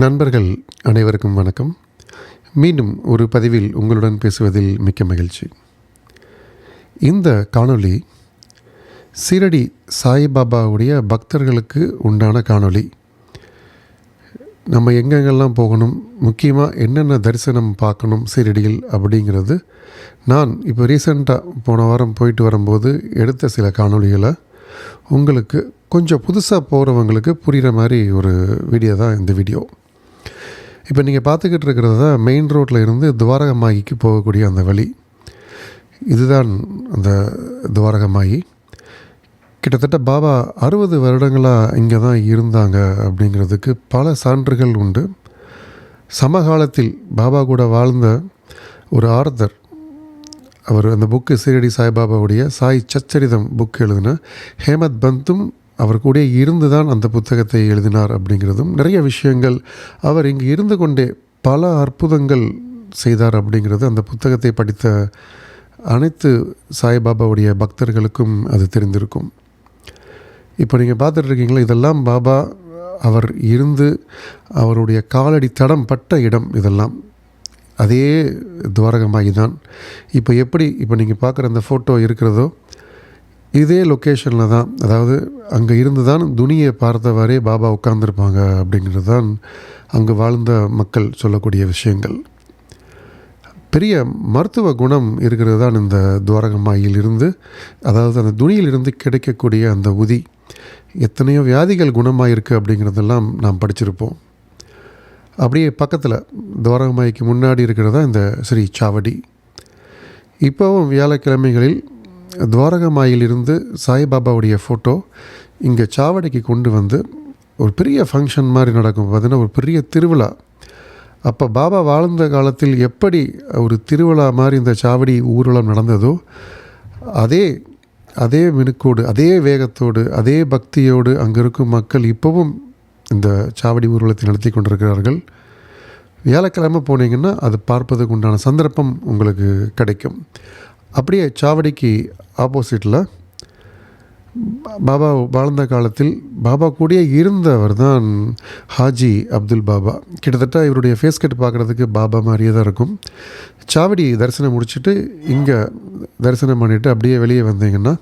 நண்பர்கள் அனைவருக்கும் வணக்கம். மீண்டும் ஒரு பதிவில் உங்களுடன் பேசுவதில் மிக்க மகிழ்ச்சி. இந்த காணொளி சீரடி சாய்பாபாவுடைய பக்தர்களுக்கு உண்டான காணொளி. நம்ம எங்கெங்கெல்லாம் போகணும், முக்கியமாக என்னென்ன தரிசனம் பார்க்கணும் சீரடியில் அப்படிங்கிறது நான் இப்போ ரீசெண்டாக போன வாரம் போயிட்டு வரும்போது எடுத்த சில காணொளிகளை உங்களுக்கு கொஞ்சம் புதுசாக போகிறவங்களுக்கு புரிகிற மாதிரி ஒரு வீடியோ தான் இந்த வீடியோ. இப்போ நீங்கள் பார்த்துக்கிட்டு இருக்கிறது தான் மெயின் ரோட்டில் இருந்து துவாரகமாயிக்கு போகக்கூடிய அந்த வழி. இதுதான் அந்த துவாரகமாயி. கிட்டத்தட்ட பாபா 60 வருடங்களாக இங்கே தான் இருந்தாங்க அப்படிங்கிறதுக்கு பல சான்றுகள் உண்டு. சமகாலத்தில் பாபா கூட வாழ்ந்த ஒரு ஆர்தர், அவர் அந்த புக்கு சீரடி சாய்பாபாவுடைய சாய் சச்சரிதம் புக் எழுதின ஹேமத் பந்தும் அவர் கூட இருந்து தான் அந்த புத்தகத்தை எழுதினார் அப்படிங்கிறதும், நிறைய விஷயங்கள் அவர் இங்கு இருந்து கொண்டே பல அற்புதங்கள் செய்தார் அப்படிங்கிறது அந்த புத்தகத்தை படித்த அனைத்து சாய்பாபாவுடைய பக்தர்களுக்கும் அது தெரிந்திருக்கும். இப்போ நீங்கள் பார்த்துட்ருக்கீங்களா, இதெல்லாம் பாபா அவர் இருந்து அவருடைய காலடி தடம் பட்ட இடம். இதெல்லாம் அதே துவாரகமாகி தான். இப்போ நீங்கள் பார்க்குற அந்த ஃபோட்டோ இருக்கிறதோ இதே லொக்கேஷனில் தான், அதாவது அங்கே இருந்து தான் துனியை பார்த்தவாறே பாபா உட்கார்ந்துருப்பாங்க அப்படிங்கிறது தான் அங்கே வாழ்ந்த மக்கள் சொல்லக்கூடிய விஷயங்கள். பெரிய மருத்துவ குணம் இருக்கிறது தான் இந்த துவாரகமாயில் இருந்து, அதாவது அந்த துணியிலிருந்து கிடைக்கக்கூடிய அந்த உதி எத்தனையோ வியாதிகள் குணமாக இருக்குது அப்படிங்கிறதெல்லாம் நாம் படிச்சிருப்போம். அப்படியே பக்கத்தில் துவாரகமாய்க்கு முன்னாடி இருக்கிறதா இந்த ஸ்ரீ சாவடி. இப்போவும் வியாழக்கிழமைகளில் துவாரகமாயிலிருந்து சாய்பாபாவுடைய ஃபோட்டோ இங்கே சாவடிக்கு கொண்டு வந்து ஒரு பெரிய ஃபங்க்ஷன் மாதிரி நடக்கும். பார்த்திங்கன்னா ஒரு பெரிய திருவிழா. அப்போ பாபா வாழ்ந்த காலத்தில் எப்படி ஒரு திருவிழா மாதிரி இந்த சாவடி ஊர்வலம் நடந்ததோ அதே மினுக்கோடு, அதே வேகத்தோடு, அதே பக்தியோடு அங்கே இருக்கும் மக்கள் இப்போவும் இந்த சாவடி ஊர்வலத்தை நடத்தி கொண்டிருக்கிறார்கள். வியாழக்கிழமை போனீங்கன்னா அது பார்ப்பதுக்கு உண்டான சந்தர்ப்பம் உங்களுக்கு கிடைக்கும். அப்படியே சாவடிக்கு ஆப்போசிட்டில் பாபா வாழ்ந்த காலத்தில் பாபா கூடயே இருந்தவர் தான் ஹாஜி அப்துல் பாபா. கிட்டத்தட்ட இவருடைய ஃபேஸ் கட் பார்க்குறதுக்கு பாபா மாதிரியே தான் இருக்கும். சாவடி தரிசனம் முடிச்சுட்டு இங்கே தரிசனம் பண்ணிவிட்டு அப்படியே வெளியே வந்தீங்கன்னா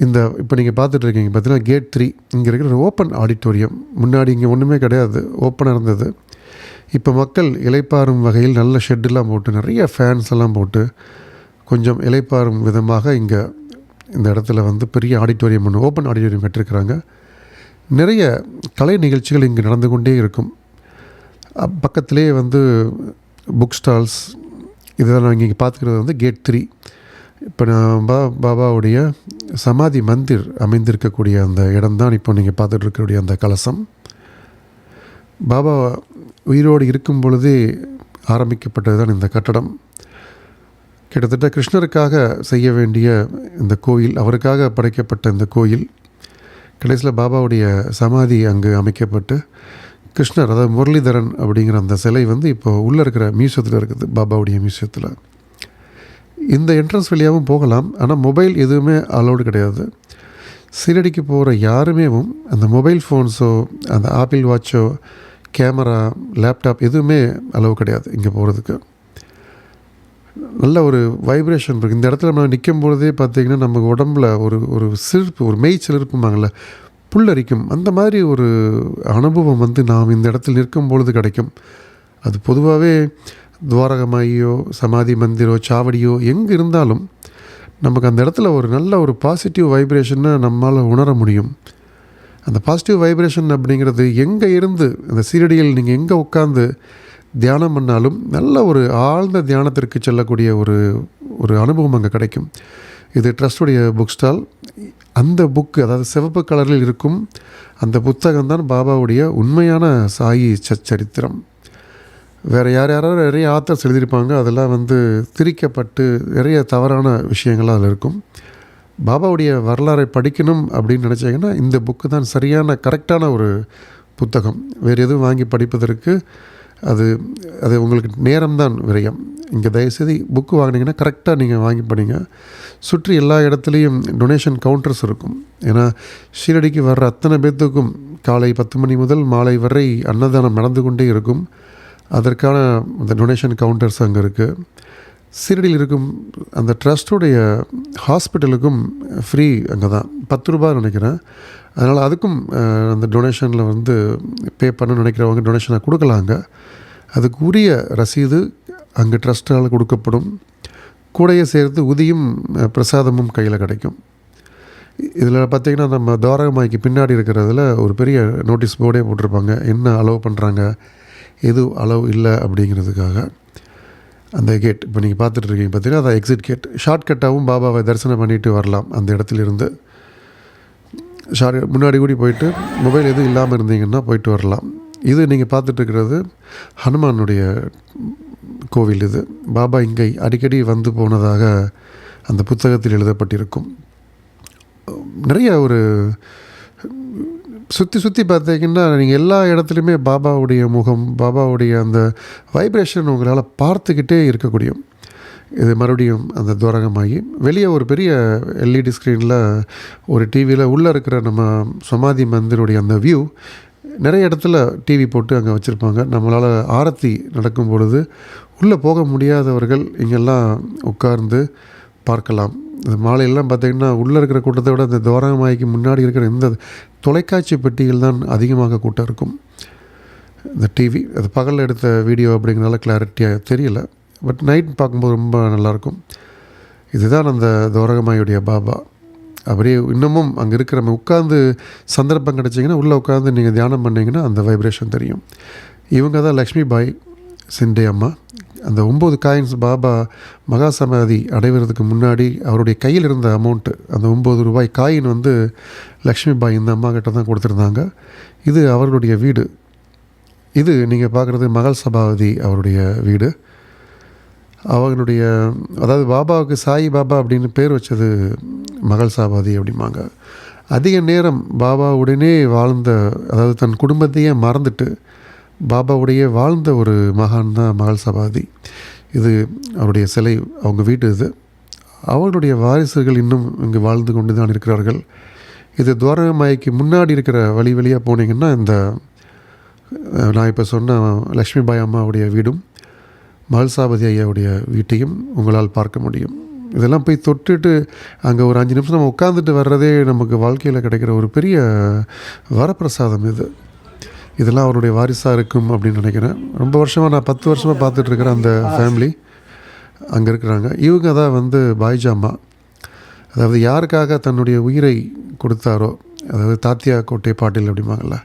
இந்த இப்போ நீங்கள் பார்த்துட்ருக்கீங்க பார்த்தீங்கன்னா கேட் 3 இங்கே இருக்கிற ஓப்பன் ஆடிட்டோரியம். முன்னாடி இங்கே ஒன்றுமே கிடையாது, ஓப்பனாக இருந்தது. இப்போ மக்கள் இளைப்பாறும் வகையில் நல்ல ஷெட்டெல்லாம் போட்டு, நிறைய ஃபேன்ஸ் எல்லாம் போட்டு கொஞ்சம் இளைப்பாறும் விதமாக இங்கே இந்த இடத்துல வந்து பெரிய ஆடிட்டோரியம் ஒன்று, ஓப்பன் ஆடிட்டோரியம் கட்டிருக்கிறாங்க. நிறைய கலை நிகழ்ச்சிகள் இங்கே நடந்து கொண்டே இருக்கும். பக்கத்திலே வந்து புக் ஸ்டால்ஸ், இதெல்லாம் நான் இங்கே பார்த்துக்கிறது வந்து கேட் 3. இப்போ நான் பாபாவுடைய சமாதி மந்திர் அமைந்திருக்கக்கூடிய அந்த இடம்தான் இப்போ நீங்கள் பார்த்துட்டு இருக்கக்கூடிய அந்த கலசம். பாபா உயிரோடு இருக்கும் பொழுதே ஆரம்பிக்கப்பட்டது தான் இந்த கட்டடம். கிட்டத்தட்ட கிருஷ்ணருக்காக செய்ய வேண்டிய இந்த கோயில், அவருக்காக படைக்கப்பட்ட இந்த கோயில், கடைசியில் பாபாவுடைய சமாதி அங்கு அமைக்கப்பட்டு கிருஷ்ணர், அதாவது முரளிதரன் அப்படிங்கிற அந்த சிலை வந்து இப்போ உள்ளே இருக்கிற மியூசியத்தில் இருக்குது, பாபாவுடைய மியூசியத்தில். இந்த என்ட்ரன்ஸ் வழியாகவும் போகலாம், ஆனால் மொபைல் எதுவுமே அலோடு கிடையாது. சீரடிக்கு போகிற யாருமேவும் அந்த மொபைல் ஃபோன்ஸோ, அந்த ஆப்பிள் வாட்சோ, கேமரா, லேப்டாப் எதுவுமே அலோவ் கிடையாது இங்கே போகிறதுக்கு. நல்ல ஒரு வைப்ரேஷன் இருக்குது இந்த இடத்துல. நம்ம நிற்கும் பொழுதே பார்த்திங்கன்னா நமக்கு உடம்புல ஒரு சிலிர்ப்பு, ஒரு மெய் சிலிர்ப்புமாங்கள்ல, புல்லரிக்கும். அந்த மாதிரி ஒரு அனுபவம் வந்து நாம் இந்த இடத்துல நிற்கும் பொழுது கிடைக்கும். அது பொதுவாகவே துவாரகமாயியோ, சமாதி மந்திரோ, சாவடியோ எங்கே இருந்தாலும் நமக்கு அந்த இடத்துல ஒரு நல்ல ஒரு பாசிட்டிவ் வைப்ரேஷனை நம்மளால் உணர முடியும். அந்த பாசிட்டிவ் வைப்ரேஷன் அப்படிங்கிறது எங்கே இருந்து, அந்த சீரடியில் நீங்கள் எங்கே உட்காந்து தியானம் பண்ணாலும் நல்ல ஒரு ஆழ்ந்த தியானத்திற்கு செல்லக்கூடிய ஒரு அனுபவம் அங்கே கிடைக்கும். இது ட்ரஸ்டுடைய புக் ஸ்டால். அந்த புக்கு, அதாவது சிவப்பு கலரில் இருக்கும் அந்த புத்தகம் தான் பாபாவுடைய உண்மையான சாயி சச்சரித்திரம். வேறு யாராவது நிறைய ஆத்தர்ஸ் எழுதியிருப்பாங்க, அதெல்லாம் வந்து திரிக்கப்பட்டு நிறைய தவறான விஷயங்கள்லாம் அதில் இருக்கும். பாபாவுடைய வரலாறை படிக்கணும் அப்படின்னு நினச்சிங்கன்னா இந்த புக்கு தான் சரியான கரெக்டான ஒரு புத்தகம். வேறு எதுவும் வாங்கி படிப்பதற்கு அது உங்களுக்கு நேரம்தான் விரயம். இங்கே தயவுசெய்து புக்கு வாங்கினீங்கன்னா கரெக்டாக நீங்கள் வாங்கி படிங்க. சுற்றி எல்லா இடத்துலையும் டொனேஷன் கவுண்டர்ஸ் இருக்கும். ஏன்னா ஷீரடிக்கு வர்ற அத்தனை பேர்த்துக்கும் காலை 10 மணி முதல் மாலை வரை அன்னதானம் நடந்து கொண்டே இருக்கும். அதற்கான அந்த டொனேஷன் கவுண்டர்ஸ் அங்கே இருக்குது. ஷீரடியில் இருக்கும் அந்த ட்ரஸ்ட்டுடைய ஹாஸ்பிட்டலுக்கும் ஃப்ரீ அங்கே தான், 10 ரூபா நினைக்கிறேன். அதனால் அதுக்கும் அந்த டொனேஷனில் வந்து பே பண்ணணும்னு நினைக்கிறவங்க டொனேஷனாக கொடுக்கலாங்க. அதுக்கு உரிய ரசீது அங்கே ட்ரஸ்ட்டால் கொடுக்கப்படும். கூடையே சேர்த்து உதியும் பிரசாதமும் கையில் கிடைக்கும். இதில் பார்த்திங்கன்னா நம்ம துவாரகமாய்க்கு பின்னாடி இருக்கிறதுல ஒரு பெரிய நோட்டீஸ் போர்டே போட்டிருப்பாங்க, என்ன அலோவ் பண்ணுறாங்க எது அலோவ் இல்லை அப்படிங்கிறதுக்காக. அந்த கேட் இப்போ நீங்கள் பார்த்துட்ருக்கீங்க பார்த்தீங்கன்னா அது எக்ஸிட் கேட். ஷார்ட்கட்டாகவும் பாபாவை தரிசனம் பண்ணிட்டு வரலாம். அந்த இடத்துலேருந்து முன்னாடி கூடி போயிட்டு மொபைல் எதுவும் இல்லாமல் இருந்தீங்கன்னா போயிட்டு வரலாம். இது நீங்கள் பார்த்துட்ருக்கிறது ஹனுமானுடைய கோவில். இது பாபா இங்கே அடிக்கடி வந்து போனதாக அந்த புத்தகத்தில் எழுதப்பட்டிருக்கும். நிறைய ஒரு சுற்றி பார்த்தீங்கன்னா நீங்கள் எல்லா இடத்துலையுமே பாபாவுடைய முகம், பாபாவுடைய அந்த வைப்ரேஷன் உங்களால் பார்த்துக்கிட்டே இருக்கக்கூடியும். இது மறுபடியும் அந்த துவாரகமாகி வெளியே ஒரு பெரிய எல்இடி ஸ்க்ரீனில் ஒரு டிவியில் உள்ளே இருக்கிற நம்ம சமாதி மந்திருடைய அந்த வியூ நிறைய இடத்துல டிவி போட்டு அங்கே வச்சுருப்பாங்க. நம்மளால் ஆரத்தி நடக்கும் பொழுது உள்ளே போக முடியாதவர்கள் இங்கெல்லாம் உட்கார்ந்து பார்க்கலாம். இந்த மாலையெல்லாம் பார்த்திங்கன்னா உள்ளே இருக்கிற கூட்டத்தை விட இந்த துவாரகமாய்க்கு முன்னாடி இருக்கிற இந்த தொலைக்காட்சி பெட்டிகள் தான் அதிகமாக கூட்டம் இருக்கும். இந்த டிவி அது பகலில் எடுத்த வீடியோ அப்படிங்கிறனால கிளாரிட்டியாக தெரியல, பட் நைட் பார்க்கும்போது ரொம்ப நல்லாயிருக்கும். இதுதான் அந்த துவாரகமாயுடைய பாபா. அப்படியே இன்னமும் அங்கே இருக்கிற நம்ம உட்காந்து சந்தர்ப்பம் கிடச்சிங்கன்னா உள்ளே உட்காந்து நீங்கள் தியானம் பண்ணிங்கன்னா அந்த வைப்ரேஷன் தெரியும். இவங்க தான் லக்ஷ்மி பாய் சிண்டே அம்மா. அந்த 9 காயின்ஸ் பாபா மகா சமாதி அடைவதற்கு முன்னாடி அவருடைய கையில் இருந்த அமௌண்ட்டு, அந்த 9 ரூபாய் காயின் வந்து லக்ஷ்மி பாய் இந்த அம்மா கிட்ட தான் கொடுத்துருந்தாங்க. இது அவர்களுடைய வீடு. இது நீங்கள் பார்க்குறது மகள் சபாபதி அவருடைய வீடு. அவங்களுடைய அதாவது பாபாவுக்கு சாய் பாபா அப்படின்னு பேர் வச்சது மகள் சபாபதி அப்படிம்பாங்க. அதிக நேரம் பாபாவுடனே வாழ்ந்த, அதாவது தன் குடும்பத்தையே மறந்துட்டு பாபாவுடைய வாழ்ந்த ஒரு மகான் தான் மகள் சபாபதி. இது அவருடைய சிலை, அவங்க வீட்டு. இது அவர்களுடைய வாரிசுகள் இன்னும் இங்கு வாழ்ந்து கொண்டு தான் இருக்கிறார்கள். இது துவாரகமாய்க்கு முன்னாடி இருக்கிற வழியாக போனீங்கன்னா இந்த நான் இப்போ சொன்ன லக்ஷ்மி பாய் அம்மாவுடைய வீடும் மகள் சபாபதி ஐயாவுடைய வீட்டையும் உங்களால் பார்க்க முடியும். இதெல்லாம் போய் தொட்டுட்டு அங்கே ஒரு 5 நிமிஷம் நம்ம உட்காந்துட்டு வர்றதே நமக்கு வாழ்க்கையில் கிடைக்கிற ஒரு பெரிய வரப்பிரசாதம். இதெல்லாம் அவருடைய வாரிசாக இருக்கும் அப்படின்னு நினைக்கிறேன். ரொம்ப வருஷமாக நான் 10 வருஷமாக பார்த்துட்ருக்கிறேன். அந்த ஃபேமிலி அங்கே இருக்கிறாங்க. இவங்க தான் வந்து பாய்ஜாமா, அதாவது யாருக்காக தன்னுடைய உயிரை கொடுத்தாரோ, அதாவது தாத்தியா கோட்டை பாட்டில் அப்படிம்பாங்கள்ல,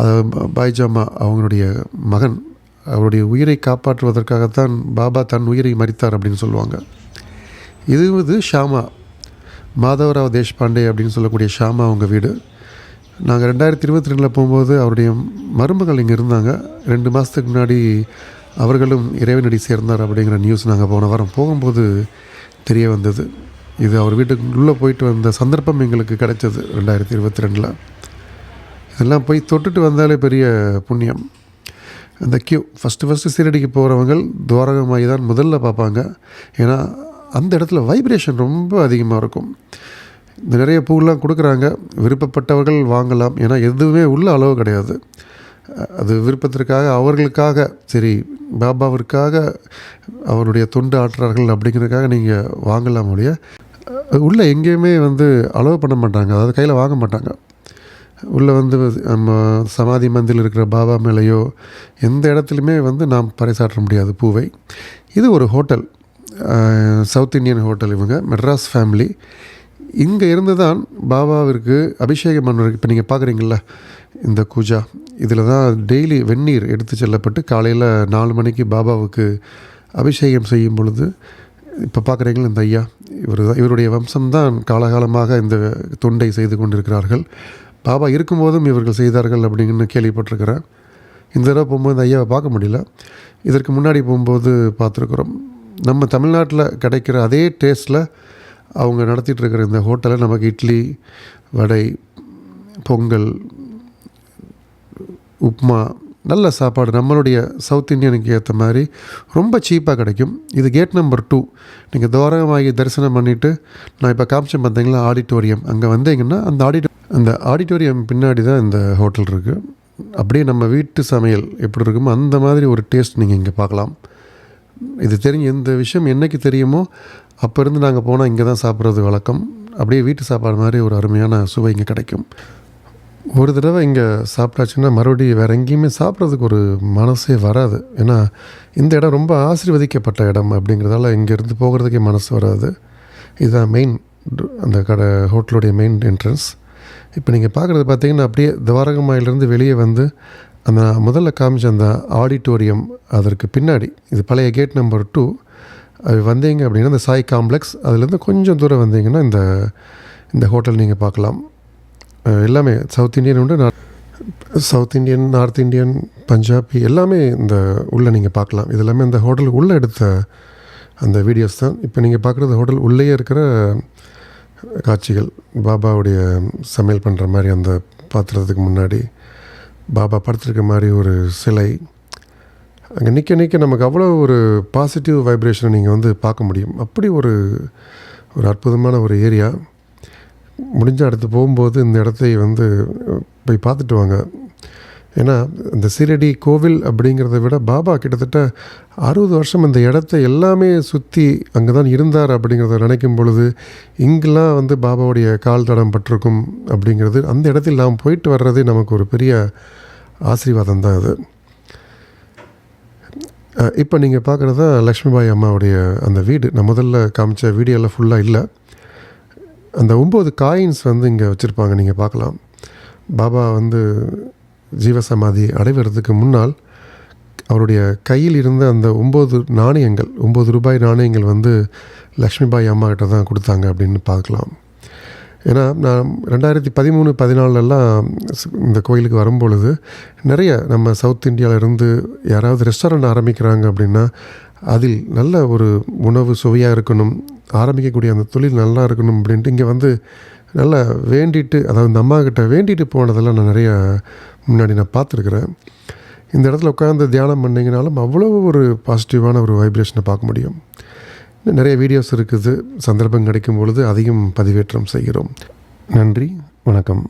அதாவது பாய்ஜாமா அவங்களுடைய மகன். அவருடைய உயிரை காப்பாற்றுவதற்காகத்தான் பாபா தன் உயிரை மறித்தார் அப்படின்னு சொல்லுவாங்க. இது ஷாமா, மாதவராவ் தேஷ்பாண்டே அப்படின்னு சொல்லக்கூடிய ஷாமா அவங்க வீடு. நாங்கள் 2022 போகும்போது அவருடைய மருமகள் இங்கே இருந்தாங்க. 2 மாதத்துக்கு முன்னாடி அவர்களும் இறைவனடி சேர்ந்தார் அப்படிங்கிற நியூஸ் நாங்கள் போன வாரம் போகும்போது தெரிய வந்தது. இது அவர் வீட்டுக்கு உள்ளே போயிட்டு வந்த சந்தர்ப்பம் எங்களுக்கு கிடைச்சது 2022. இதெல்லாம் போய் தொட்டுட்டு வந்தாலே பெரிய புண்ணியம். அந்த ஃபஸ்ட்டு சீரடிக்கு போகிறவங்க துவாரகமாகி தான் முதல்ல பார்ப்பாங்க. ஏன்னா அந்த இடத்துல வைப்ரேஷன் ரொம்ப அதிகமாக இருக்கும். இந்த நிறைய பூவெலாம் கொடுக்குறாங்க, விருப்பப்பட்டவர்கள் வாங்கலாம். ஏன்னா எதுவுமே உள்ள அளவு கிடையாது. அது விருப்பத்திற்காக, அவர்களுக்காக, சரி பாபாவிற்காக அவருடைய தொண்டு ஆற்றுறார்கள் அப்படிங்கிறதுக்காக நீங்கள் வாங்கலாம். ஒழிய உள்ளே எங்கேயுமே வந்து அளவு பண்ண மாட்டாங்க, அதாவது கையில் வாங்க மாட்டாங்க. உள்ளே வந்து நம்ம சமாதி மந்தில் இருக்கிற பாபா மேலேயோ எந்த இடத்துலையுமே வந்து நாம் பறைசாற்ற முடியாது பூவை. இது ஒரு ஹோட்டல், சவுத் இந்தியன் ஹோட்டல். இவங்க மெட்ராஸ் ஃபேமிலி. இங்கே இருந்து தான் பாபாவிற்கு அபிஷேகம் பண்ணுறதுக்கு, இப்போ நீங்கள் பார்க்குறீங்கள இந்த கூஜா, இதில் தான் டெய்லி வெந்நீர் எடுத்து செல்லப்பட்டு காலையில் 4 மணிக்கு பாபாவுக்கு அபிஷேகம் செய்யும் பொழுது, இப்போ பார்க்குறீங்களா இந்த ஐயா, இவருடைய வம்சம்தான் காலகாலமாக இந்த தொண்டை செய்து கொண்டிருக்கிறார்கள். பாபா இருக்கும்போதும் இவர்கள் செய்தார்கள் அப்படின்னு கேள்விப்பட்டிருக்கிறேன். இந்த தடவை போகும்போது இந்த ஐயாவை பார்க்க முடியல, இதற்கு முன்னாடி போகும்போது பார்த்துருக்குறோம். நம்ம தமிழ்நாட்டில் கிடைக்கிற அதே டேஸ்ட்டில் அவங்க நடத்திட்டு இருக்கிற இந்த ஹோட்டலில் நமக்கு இட்லி, வடை, பொங்கல், உப்மா, நல்ல சாப்பாடு நம்மளுடைய சவுத் இந்தியனுக்கு ஏற்ற மாதிரி ரொம்ப சீப்பாக கிடைக்கும். இது கேட் நம்பர் 2. நீங்கள் துவாரகமாகி தரிசனம் பண்ணிவிட்டு நான் இப்போ காமிச்சேன் பார்த்தீங்களா ஆடிட்டோரியம், அங்கே வந்தீங்கன்னா அந்த ஆடிட்டோரியம் பின்னாடி தான் இந்த ஹோட்டல் இருக்குது. அப்படியே நம்ம வீட்டு சமையல் எப்படி இருக்குமோ அந்த மாதிரி ஒரு டேஸ்ட் நீங்கள் இங்கே பார்க்கலாம். இது இந்த விஷயம் என்றைக்கு தெரியுமோ அப்போ இருந்து நாங்கள் போனால் இங்கே தான் சாப்பிட்றது வழக்கம். அப்படியே வீட்டு சாப்பாடு மாதிரி ஒரு அருமையான சுவை இங்கே கிடைக்கும். ஒரு தடவை இங்கே சாப்பிட்டாச்சுன்னா மறுபடியும் வேறு எங்கேயுமே சாப்பிட்றதுக்கு ஒரு மனசே வராது. ஏன்னா இந்த இடம் ரொம்ப ஆசீர்வதிக்கப்பட்ட இடம் அப்படிங்கிறதால இங்கேருந்து போகிறதுக்கே மனசு வராது. இதுதான் மெயின் அந்த ஹோட்டலுடைய மெயின் என்ட்ரன்ஸ். இப்போ நீங்கள் பார்க்குறது பார்த்தீங்கன்னா அப்படியே துவாரகமாயிலிருந்து வெளியே வந்து அந்த முதல்ல காமிச்ச அந்த ஆடிட்டோரியம் அதற்கு பின்னாடி இது பழைய கேட் நம்பர் 2 அது வந்தீங்க அப்படின்னா இந்த சாய் காம்ப்ளெக்ஸ் அதுலேருந்து கொஞ்சம் தூரம் வந்தீங்கன்னா இந்த ஹோட்டல் நீங்கள் பார்க்கலாம். எல்லாமே சவுத் இந்தியன் உண்டு, south Indian, north Indian, Punjabi எல்லாமே இந்த உள்ளே நீங்கள் பார்க்கலாம். இது எல்லாமே இந்த ஹோட்டல் உள்ளே எடுத்த அந்த வீடியோஸ் தான். இப்போ நீங்கள் பார்க்குறது ஹோட்டல் உள்ளேயே இருக்கிற காட்சிகள். பாபாவுடைய சமையல் பண்ணுற மாதிரி அந்த பாத்திரத்துக்கு முன்னாடி பாபா படுத்துருக்க மாதிரி ஒரு சிலை அங்கே நிற்க நமக்கு அவ்வளோ ஒரு பாசிட்டிவ் வைப்ரேஷனை நீங்கள் வந்து பார்க்க முடியும். அப்படி ஒரு அற்புதமான ஒரு ஏரியா. முடிஞ்ச அடுத்து போகும்போது இந்த இடத்தை வந்து போய் பார்த்துட்டு வாங்க. ஏன்னா இந்த சீரடி கோவில் அப்படிங்கிறத விட பாபா கிட்டத்தட்ட 60 வருஷம் இந்த இடத்த எல்லாமே சுற்றி அங்கே தான் இருந்தார் அப்படிங்கிறத நினைக்கும் பொழுது இங்கெல்லாம் வந்து பாபாவுடைய கால் தடம் பட்டிருக்கும் அப்படிங்கிறது அந்த இடத்தில் நாம் போயிட்டு வர்றதே நமக்கு ஒரு பெரிய ஆசீர்வாதம் தான் அது. இப்போ நீங்கள் பார்க்குறது தான் லக்ஷ்மிபாய் அம்மாவுடைய அந்த வீடு. நான் முதல்ல காமிச்ச வீடியோவில் ஃபுல்லாக இல்லை. அந்த 9 காயின்ஸ் வந்து இங்கே வச்சுருப்பாங்க, நீங்கள் பார்க்கலாம். பாபா வந்து ஜீவசமாதி அடைவதற்கு முன்னால் அவருடைய கையில் இருந்த அந்த 9 நாணயங்கள், 9 ரூபாய் நாணயங்கள் வந்து லக்ஷ்மிபாய் அம்மா கிட்ட தான் கொடுத்தாங்க அப்படின்னு பார்க்கலாம். ஏன்னா நான் 2013-14 இந்த கோயிலுக்கு வரும்பொழுது நிறைய நம்ம சவுத் இந்தியாவிலேருந்து யாராவது ரெஸ்டாரண்ட் ஆரம்பிக்கிறாங்க அப்படின்னா அதில் நல்ல ஒரு உணவு சுவையாக இருக்கணும், ஆரம்பிக்கக்கூடிய அந்த தொழில் நல்லா இருக்கணும் அப்படின்ட்டு இங்கே வந்து நல்லா வேண்டிட்டு, அதாவது இந்த அம்மாக்கிட்ட வேண்டிட்டு போனதெல்லாம் நான் நிறைய முன்னாடி நான் பார்த்துருக்குறேன். இந்த இடத்துல உட்காந்து தியானம் பண்ணிங்கனாலும் அவ்வளோ ஒரு பாசிட்டிவான ஒரு வைப்ரேஷனை பார்க்க முடியும். நிறைய வீடியோஸ் இருக்குது, சந்தர்ப்பம் கிடைக்கும் பொழுது அதையும் பதிவேற்றம் செய்கிறோம். நன்றி, வணக்கம்.